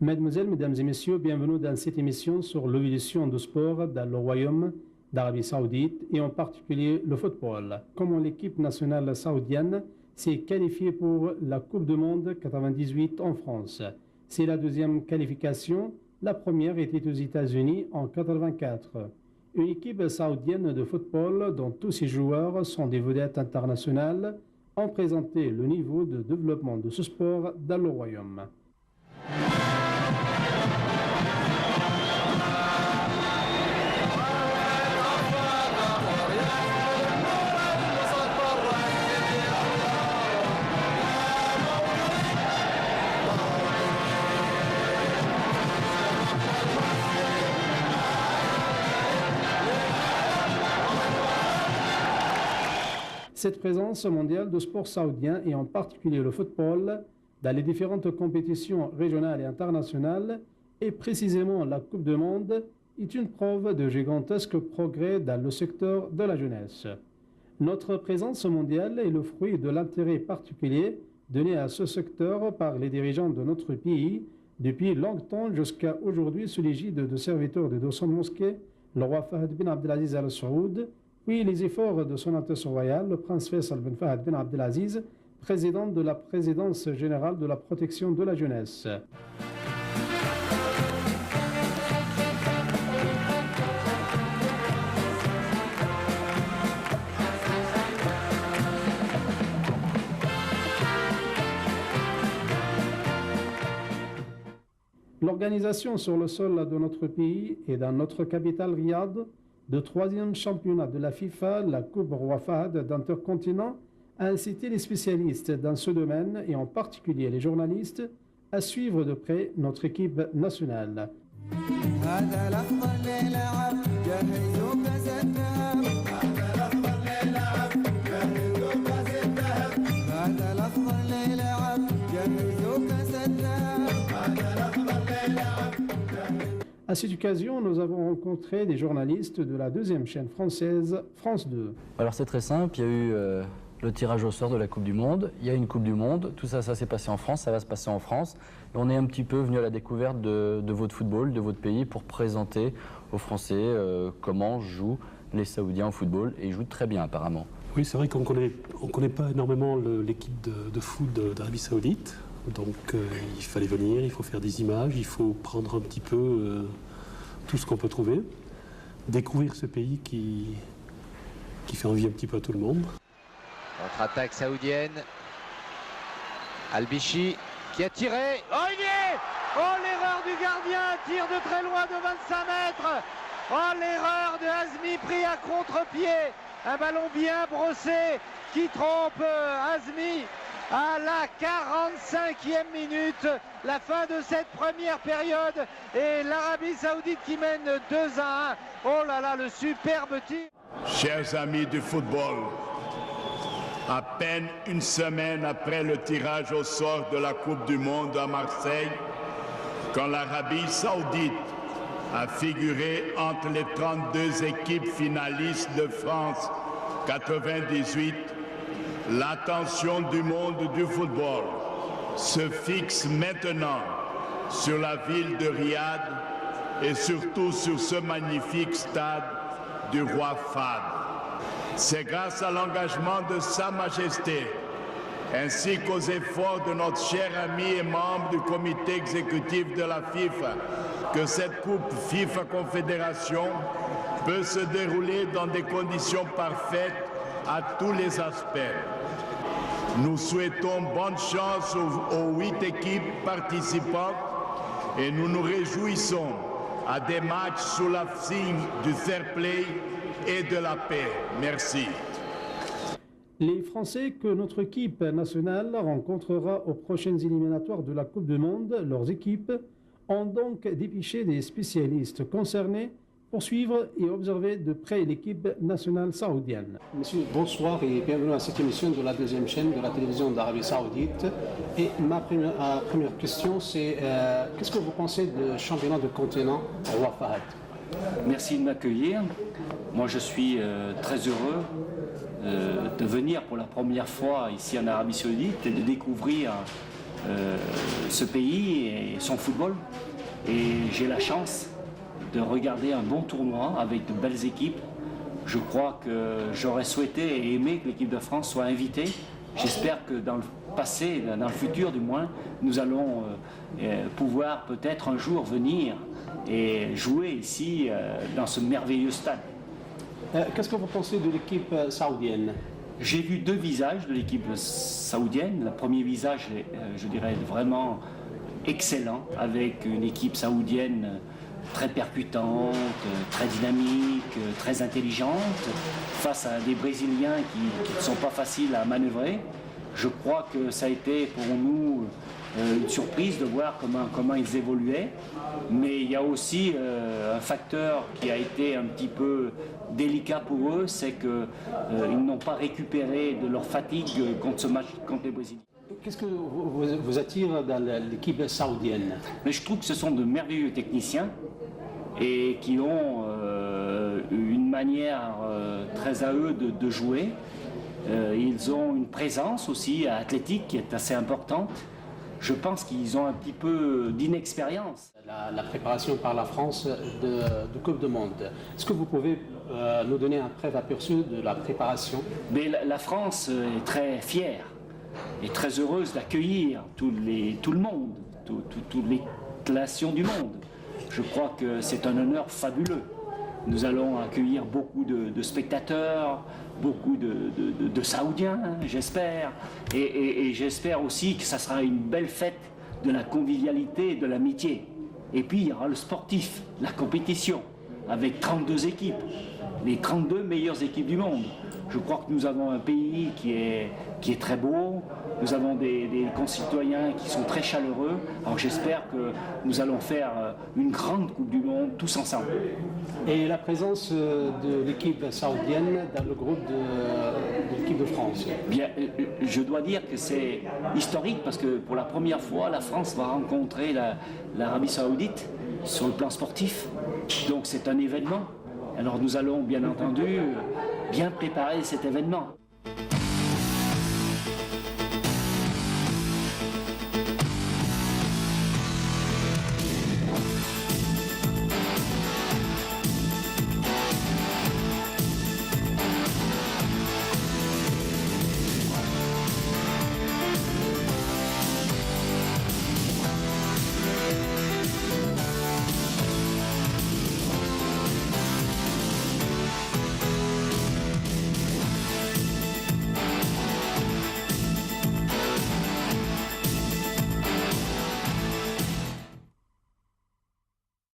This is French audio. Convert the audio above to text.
Mademoiselles, Mesdames et Messieurs, bienvenue dans cette émission sur l'évolution du sport dans le Royaume d'Arabie Saoudite et en particulier le football. Comment l'équipe nationale saoudienne s'est qualifiée pour la Coupe du Monde 98 en France. C'est la deuxième qualification. La première était aux États-Unis en 84. Une équipe saoudienne de football dont tous ses joueurs sont des vedettes internationales ont présenté le niveau de développement de ce sport dans le Royaume. Cette présence mondiale du sport saoudien et en particulier le football dans les différentes compétitions régionales et internationales et précisément la Coupe du Monde est une preuve de gigantesque progrès dans le secteur de la jeunesse. Notre présence mondiale est le fruit de l'intérêt particulier donné à ce secteur par les dirigeants de notre pays depuis longtemps jusqu'à aujourd'hui sous l'égide de serviteurs de 200 mosquées, le roi Fahd bin Abdelaziz Al Saoud, puis les efforts de son Altesse royale, le prince Faisal bin Fahd bin Abdelaziz, président de la présidence générale de la protection de la jeunesse. L'organisation sur le sol de notre pays et dans notre capitale Riyad de troisième championnat de la FIFA, la Coupe Roi Fahd d'Intercontinent, a incité les spécialistes dans ce domaine et en particulier les journalistes à suivre de près notre équipe nationale. À cette occasion, nous avons rencontré des journalistes de la deuxième chaîne française, France 2. Alors c'est très simple, il y a eu le tirage au sort de la Coupe du Monde, il y a une Coupe du Monde, tout ça, ça s'est passé en France, ça va se passer en France. Et on est un petit peu venu à la découverte de votre football, de votre pays, pour présenter aux Français comment jouent les Saoudiens au football, et ils jouent très bien apparemment. Oui, c'est vrai qu'on connaît pas énormément l'équipe de foot d'Arabie Saoudite. Donc il fallait venir, il faut faire des images, il faut prendre un petit peu tout ce qu'on peut trouver, découvrir ce pays qui fait envie un petit peu à tout le monde. Contre-attaque saoudienne, Al-Bichi qui a tiré, oh il y est, oh l'erreur du gardien, tir de très loin de 25 mètres, oh l'erreur de Azmi pris à contre-pied, un ballon bien brossé qui trompe Azmi. À la 45e minute, la fin de cette première période et l'Arabie Saoudite qui mène 2-1. Oh là là, le superbe tir. Chers amis du football, à peine une semaine après le tirage au sort de la Coupe du Monde à Marseille, quand l'Arabie Saoudite a figuré entre les 32 équipes finalistes de France 98, l'attention du monde du football se fixe maintenant sur la ville de Riyad et surtout sur ce magnifique stade du roi Fahd. C'est grâce à l'engagement de Sa Majesté ainsi qu'aux efforts de notre cher ami et membre du comité exécutif de la FIFA que cette Coupe FIFA Confédération peut se dérouler dans des conditions parfaites à tous les aspects. Nous souhaitons bonne chance aux 8 équipes participantes et nous nous réjouissons à des matchs sous la signe du fair play et de la paix. Merci. Les Français que notre équipe nationale rencontrera aux prochaines éliminatoires de la Coupe du Monde, leurs équipes, ont donc dépêché des spécialistes concernés pour suivre et observer de près l'équipe nationale saoudienne. Monsieur, bonsoir et bienvenue à cette émission de la deuxième chaîne de la télévision d'Arabie Saoudite. Et ma première question, c'est qu'est-ce que vous pensez du championnat de continent Roi Fahd? Merci de m'accueillir. Moi, je suis très heureux de venir pour la première fois ici en Arabie Saoudite et de découvrir ce pays et son football. Et j'ai la chance de regarder un bon tournoi avec de belles équipes. Je crois que j'aurais souhaité et aimé que l'équipe de France soit invitée. J'espère que dans le passé, dans le futur du moins, nous allons pouvoir peut-être un jour venir et jouer ici dans ce merveilleux stade. Qu'est-ce que vous pensez de l'équipe saoudienne? J'ai vu deux visages de l'équipe saoudienne. Le premier visage, je dirais, vraiment excellent, avec une équipe saoudienne très percutante, très dynamique, très intelligente, face à des Brésiliens qui ne sont pas faciles à manœuvrer. Je crois que ça a été pour nous une surprise de voir comment ils évoluaient. Mais il y a aussi un facteur qui a été un petit peu délicat pour eux, c'est qu'ils n'ont pas récupéré de leur fatigue contre ce match contre les Brésiliens. Qu'est-ce que vous attire dans l'équipe saoudienne? Mais je trouve que ce sont de merveilleux techniciens et qui ont une manière très à eux de jouer. Ils ont une présence aussi athlétique qui est assez importante. Je pense qu'ils ont un petit peu d'inexpérience. La préparation par la France de Coupe du Monde. Est-ce que vous pouvez nous donner un bref aperçu de la préparation? Mais la France est très fière et très heureuse d'accueillir tout le monde, toutes les nations du monde. Je crois que c'est un honneur fabuleux. Nous allons accueillir beaucoup de spectateurs, beaucoup de Saoudiens, j'espère. Et j'espère aussi que ça sera une belle fête de la convivialité et de l'amitié. Et puis il y aura le sportif, la compétition, avec 32 équipes, les 32 meilleures équipes du monde. Je crois que nous avons un pays qui est très beau, nous avons des concitoyens qui sont très chaleureux. Alors j'espère que nous allons faire une grande Coupe du Monde tous ensemble. Et la présence de l'équipe saoudienne dans le groupe de l'équipe de France? Bien, je dois dire que c'est historique parce que pour la première fois, la France va rencontrer l'Arabie Saoudite sur le plan sportif. Donc c'est un événement. Alors nous allons bien entendu bien préparer cet événement.